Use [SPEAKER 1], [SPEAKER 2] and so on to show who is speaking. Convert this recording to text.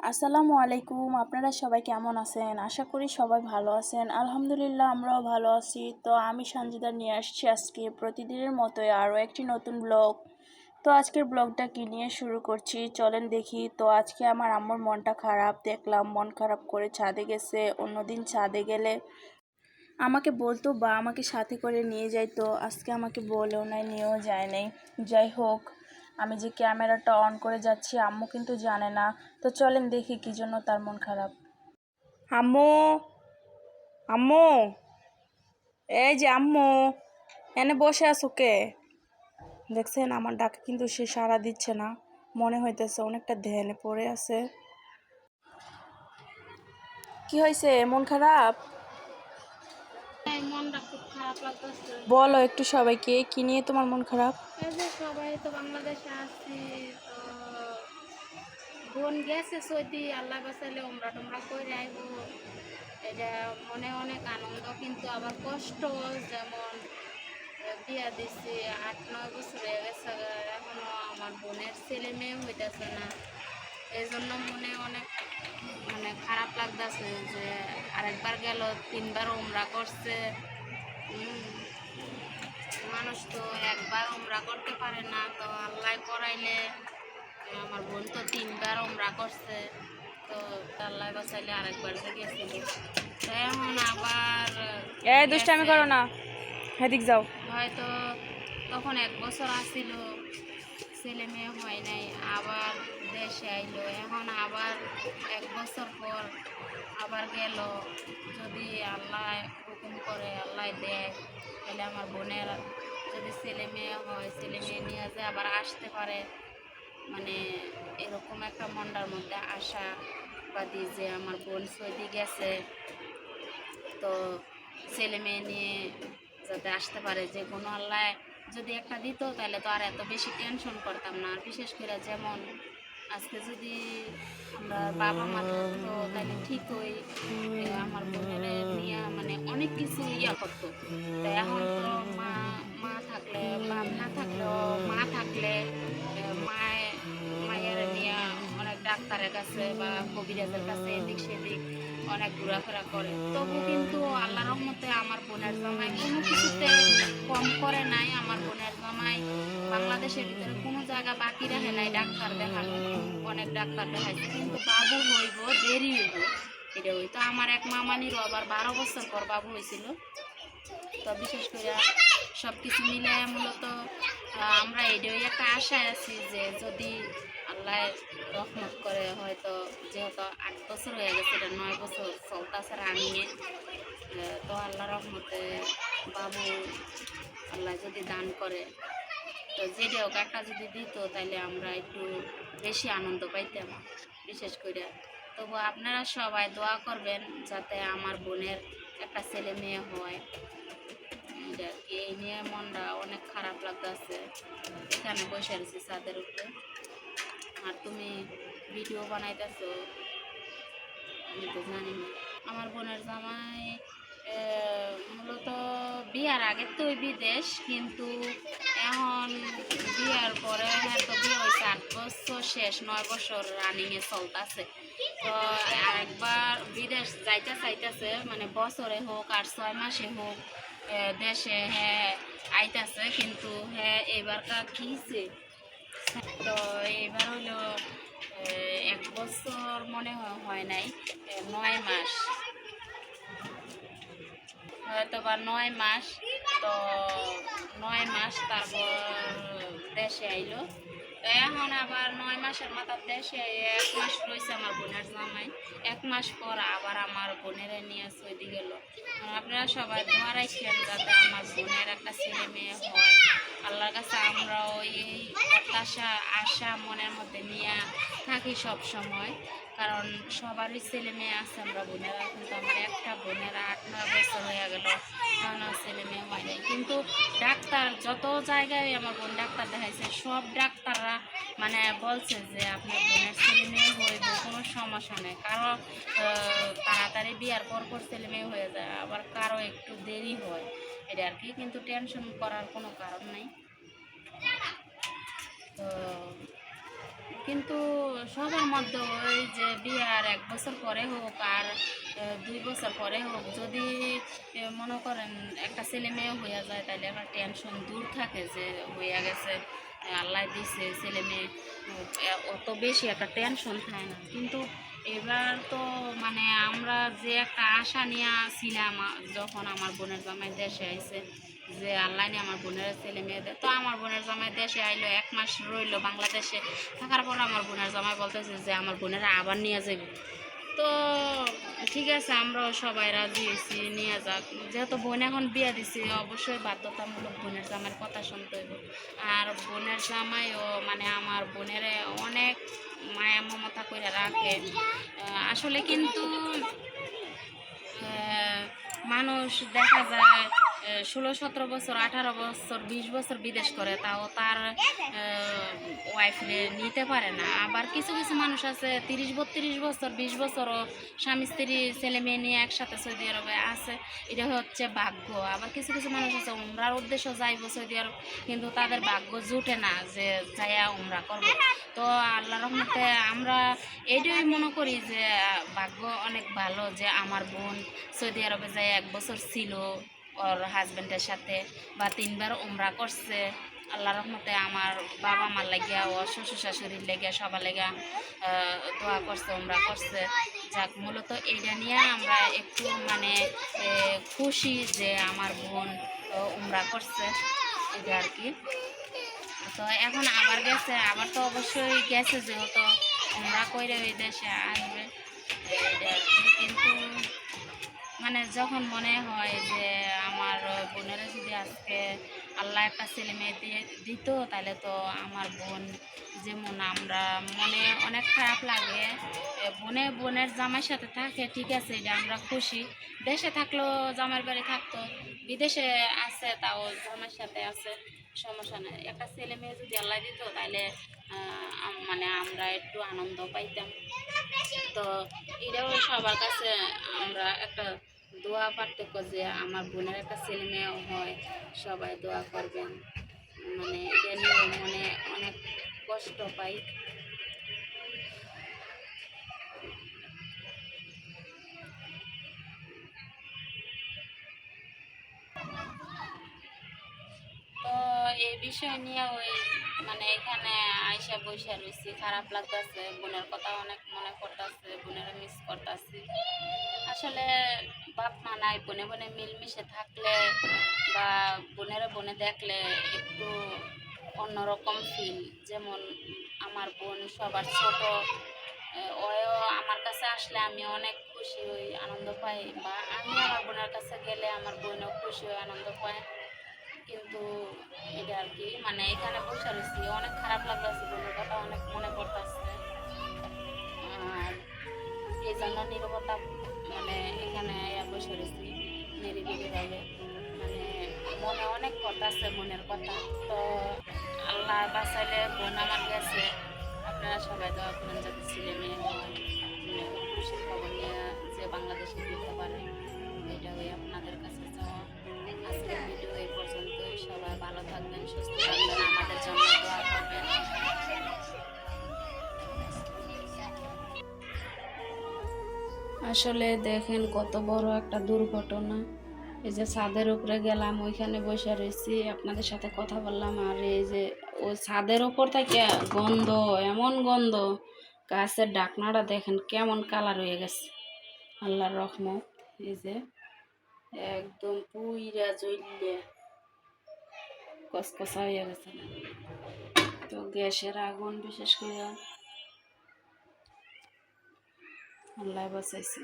[SPEAKER 1] আসসালামু আলাইকুম। আপনারা সবাই কেমন আছেন? আশা করি সবাই ভালো আছেন। আলহামদুলিল্লাহ আমরাও ভালো আছি। তো আমি সানজিদা নিয়ে আসছি আজকে প্রতিদিনের মতোই আরও একটি নতুন ব্লগ। তো আজকের ব্লগটা কি নিয়ে শুরু করছি চলেন দেখি। তো আজকে আমার আম্মুর মনটা খারাপ, দেখলাম মন খারাপ করে ছাদে গেছে। অন্যদিন ছাদে গেলে আমাকে বলতো বা আমাকে সাথে করে নিয়ে যাইতো, আজকে আমাকে বলেও নাই, নিয়েও যায় নাই। যাই হোক, আমি যে ক্যামেরাটা অন করে যাচ্ছি আম্মু কিন্তু জানে না। তো চলেন দেখি কি জন্য তার মন খারাপ। আম্মু, আম্মু, এই যে আম্মু, এনে বসে আছো কে? দেখছেন আমার ডাকে কিন্তু সে সাড়া দিচ্ছে না, মনে হইতেছে অনেকটা ধ্যানে পড়ে আছে। কি হয়েছে, মন খারাপ?
[SPEAKER 2] মনটা খুব খারাপ লাগতেছে।
[SPEAKER 1] বলো একটু সবাইকে, কি নিয়ে তোমার মন খারাপ?
[SPEAKER 2] এই যে সবাই তো বাংলাদেশে আছি, তো বোন গেছে সৌদি, আল্লাহ বাঁচাইলে উমরা টুমরা করে আইব। এটা মনে অনেক আনন্দ, কিন্তু আবার কষ্ট। যেমন বিয়া দিছি 8-9 বছর হয়ে গেছে, এখনো আমার বোনের ছেলে মেয়ে হইতেছে না। এই জন্য মনে অনেক খারাপ লাগতেছে যে আরেকবার গেল, 3বার উমরা করছে। মানুষ তো একবার উমরা করতে পারে না, তো আল্লাহ করাইলে আমার বোন তো 3বার উমরা করছে। তো আল্লাহ বাঁচাইলে আরেকবার যে গেছিল, তো এখন আবার
[SPEAKER 1] এই দুষ্টামি
[SPEAKER 2] গেছে।
[SPEAKER 1] করো না, হেদিক যাও।
[SPEAKER 2] হয়তো তখন 1 বছর আসছিল, ছেলে মেয়ে হয় নাই, আবার দেশে আইলো। এখন আবার 1 বছর পর আবার গেল। যদি আল্লাহ হুকুম করে, আল্লাহ দেয়, তাহলে আমার বোনের যদি ছেলে মেয়ে হয়, ছেলে মেয়ে নিয়ে যে আবার আসতে পারে। মানে এরকম একটা মনটার মধ্যে আশাবাদী যে আমার বোন সৌদি গেছে, তো ছেলে মেয়ে নিয়ে যাতে আসতে পারে। যে কোনো আল্লাহ যদি একটা দিত তাহলে তো আর এত বেশি টেনশন করতাম না। আর বিশেষ করে যেমন আজকে যদি আমরা বাবা মা থাকতো তাহলে ঠিকই আমার বোনের নিয়ে অনেক কিছু করতো। তো এখন তো মা মা থাকলে, বাপ না থাকলেও মা থাকলে মায়ের নিয়ে অনেক ডাক্তারের কাছে বা কবিরাজের কাছে এদিক সেদিক অনেক ঘোরাফেরা করে। তবু কিন্তু আল্লাহ রহমতে আমার বোনের জামাই কোনো কিছুতে কম করে নাই। আমার বোনের জামাই বাংলাদেশের ভিতরে কোনো জায়গা বাকি রাখে নাই ডাক্তার দেখানো। অনেক ডাক্তার দেখাইছে, কিন্তু বাবু হইব দেরি হইব। এটা হইতো আমার এক মামানিরও আবার 12 বছর পর বাবু হয়েছিল। তো বিশেষ করে সব কিছু মিলে মূলত আমরা এটাই একটা আশায় আছি যে যদি আল্লাহ রহমত করে, হয়তো যেহেতু 8 বছর হয়ে গেছে, এটা 9 বছর চলতেছে রানিংয়ে। তো আল্লাহ রহমতে বাবু আল্লাহ যদি দান করে, তো যেটা হোক একটা যদি দিত তাহলে আমরা একটু বেশি আনন্দ পাইতাম বিশেষ করে। তবু আপনারা সবাই দোয়া করবেন যাতে আমার বোনের একটা ছেলে মেয়ে হয়। এটা কি, এই নিয়ে মনটা অনেক খারাপ লাগতেছে। এখানে বসে রয়েছি ছাদের উপরে, আর তুমি ভিডিও বানাইতেছো, আমি তো জানি না। আমার বোনের জামাই মূলত বিয়ার আগে তো বিদেশ, কিন্তু এখন বিয়ার পরে হ্যাঁ তো বিয়ে হয়েছে 8 বছর শেষ, 9 বছর রানিংয়ে চলতেছে। তো আরেকবার বিদেশ যাইতে চাইতেছে, বছরে হোক আর 6 মাসে হোক দেশে হ্যাঁ আইতাছে। কিন্তু হ্যাঁ এবারকার কিছে, তো এবার হলো 1 বছর মনে হয় নাই, 9 মাস, হয়তো বা 9 মাস। তো 9 মাস তারপর দেশে আইলো। তো এখন আবার 9 মাসের মাথার দেশে 1 মাস রয়েছে আমার বোনের জামাই। 1 মাস পর আবার আমার বোনের নিয়ে সৌদি গেল। আপনারা সবাই দোয়া রাখেন যাতে আমার বোনের একটা ছেলে মেয়ে হয়। আল্লাহর কাছে আমরাও এই প্রত্যাশা আশা মনের মধ্যে নিয়ে থাকি সব সময়, কারণ সবারই ছেলে মেয়ে আছে। আমরা বোনেরা, কিন্তু আমার একটা বোনের 8-9 বছর হয়ে গেল, এখনও ছেলে মেয়ে হয় নাই। কিন্তু ডাক্তার যত জায়গায় আমার বোন ডাক্তার দেখাইছে, সব ডাক্তাররা বলছে যে আপনার বোনের ছেলে মেয়ে হইব, কোনো সমস্যা নেই। কারো তাড়াতাড়ি বিয়ার পর পর ছেলে মেয়ে হয়ে যায়, আবার কারো একটু দেরি হয়। এটা আর কি, কিন্তু টেনশন করার কোনো কারণ নাই। তো কিন্তু সবার মধ্যে ওই যে বিয়ার 1 বছর পরে হোক আর 2 বছর পরে হোক, যদি মনে করেন একটা ছেলে মেয়ে হইয়া যায়, তাহলে একটা টেনশন দূর থাকে যে হইয়া গেছে, আল্লাহ দিছে ছেলে মেয়ে, অত বেশি একটা টেনশন থাকে না। কিন্তু এবার তো মানে আমরা যে একটা আশা নিয়ে ছিলাম, যখন আমার বোনের জামাই দেশে আইছে, যে আল্লাহ নিয়ে আমার বোনের ছেলে মেয়েদের, তো আমার বোনের জামাই দেশে আইলো, 1 মাস রইলো বাংলাদেশে। থাকার পর আমার বোনের জামাই বলতেছে যে আমার বোনেরা আবার নিয়ে যাবে। তো ঠিক আছে, আমরাও সবাই রাজি হয়েছি, নিয়ে যাক। যেহেতু বোন এখন বিয়ে দিছি, অবশ্যই বাধ্যতামূলক বোনের জামাইয়ের কথা শুনতে হইব। আর বোনের জামাইও মানে আমার বোনের অনেক মায়া মমতা করে রাখে। আসলে কিন্তু মানুষ দেখা যায় 16-17 বছর, 18 বছর, 20 বছর বিদেশ করে, তাও তার ওয়াইফে নিতে পারে না। আবার কিছু কিছু মানুষ আছে 30-32 বছর, 20 বছরও স্বামী স্ত্রী ছেলে মেয়ে নিয়ে একসাথে সৌদি আরবে আছে, এটা হচ্ছে ভাগ্য। আবার কিছু কিছু মানুষ আছে উমরার উদ্দেশ্য যাইব সৌদি আরব, কিন্তু তাদের ভাগ্য জুটে না যে যাইয়া উমরা করবো। তো আল্লাহ রহমতে আমরা এইটাই মনে করি যে ভাগ্য অনেক ভালো যে আমার বোন সৌদি আরবে যায় 1 বছর ছিল ওর হাজব্যান্ডের সাথে, বা 3বার উমরা করছে। আল্লাহ রহমতে আমার বাবা মার লাগিয়া, ওর শ্বশুর শাশুড়ির লেগিয়া, সবার লেগা দোয়া করছে, উমরা করছে। যাক, মূলত এইটা নিয়ে আমরা একটু মানে খুশি যে আমার বোন উমরা করছে, এটা আর কি। তো এখন আবার গেছে, আবার তো অবশ্যই গেছে, যেহেতু উমরা কইরে ওই দেশে আসবে, এটা আর কি। কিন্তু মানে যখন মনে হয় যে আমার বোনেরা যদি আজকে আল্লাহ একটা ছেলে মেয়ে দিয়ে দিত, তাহলে তো আমার বোন যেমন, আমরা মনে অনেক খারাপ লাগে। বোনের জামাইয়ের সাথে থাকে, ঠিক আছে, এটা আমরা খুশি। দেশে থাকলেও জামাইয়ের বাড়ি থাকতো, বিদেশে আছে তাও জামাইয়ের সাথে আছে, সমস্যা নেই। একটা ছেলে মেয়ে যদি আল্লাহ দিত, তাহলে মানে আমরা একটু আনন্দ পাইতাম। তো এটাও সবার কাছে আমরা একটা দোয়া পার্থক্য যে আমার বোনের একটা ছেলে মেয়েও হয়, সবাই দোয়া করবেন। মানে এটা নিয়ে মনে অনেক কষ্ট পাই। তো এই বিষয় নিয়ে ওই মানে এখানে আইসা বসে রয়েছি, খারাপ লাগতেছে, বোনের কথা অনেক মনে করতেছে, বোনের মিস করতেছি। আসলে বাপ মা নাই, বনে বনে মিলমিশে থাকলে বা বোনেরা বনে দেখলে একটু অন্যরকম ফিল। যেমন আমার বোন সবার ছোট, ওও আমার কাছে আসলে আমি অনেক খুশি হই, আনন্দ পাই, বা আমি আমার বোনের কাছে গেলে আমার বোনও খুশি হয়ে আনন্দ পায়। কিন্তু এটা আর কি, মানে এখানে বসে রয়েছি, অনেক খারাপ লাগতেছে, বোনের কথা অনেক মনে পড়তেছে। আর এই জন্য নীরবতা, মানে এখানে বসে রয়েছি নিরিবিলিভাবে, মানে মনে অনেক কথা আছে, মনের কথা। তো আল্লাহ বাঁচাইলে বোন আমার গেছে, আপনারা সবাই দোয়া করেন যাতে ছেলে মেয়ে হয়, মানে খুশির খবর নিয়ে যে বাংলাদেশে দিতে পারে, এটা ওই আপনাদের কাছে চাওয়া। আজকের ভিডিও এই পর্যন্তই। সবাই ভালো থাকবেন, সুস্থ থাকবেন, আমাদের জন্য দোয়া করবেন। আসলে দেখেন কত বড় একটা দুর্ঘটনা। এই যে ছাদের উপরে গেলাম, ওইখানে বসে রয়েছি, আপনাদের সাথে কথা বললাম, আর এই যে ওই ছাদের উপর থেকে গন্ধ, এমন গন্ধ, গাছের ডাকনাটা দেখেন কেমন কালার হয়ে গেছে, আল্লাহর রহমত। এই যে একদম পুইরা জ্বললে কসকসা হয়ে গেছে। তো গ্যাসের আগুন, বিশেষ করে আল্লাহ বাঁচাইছে।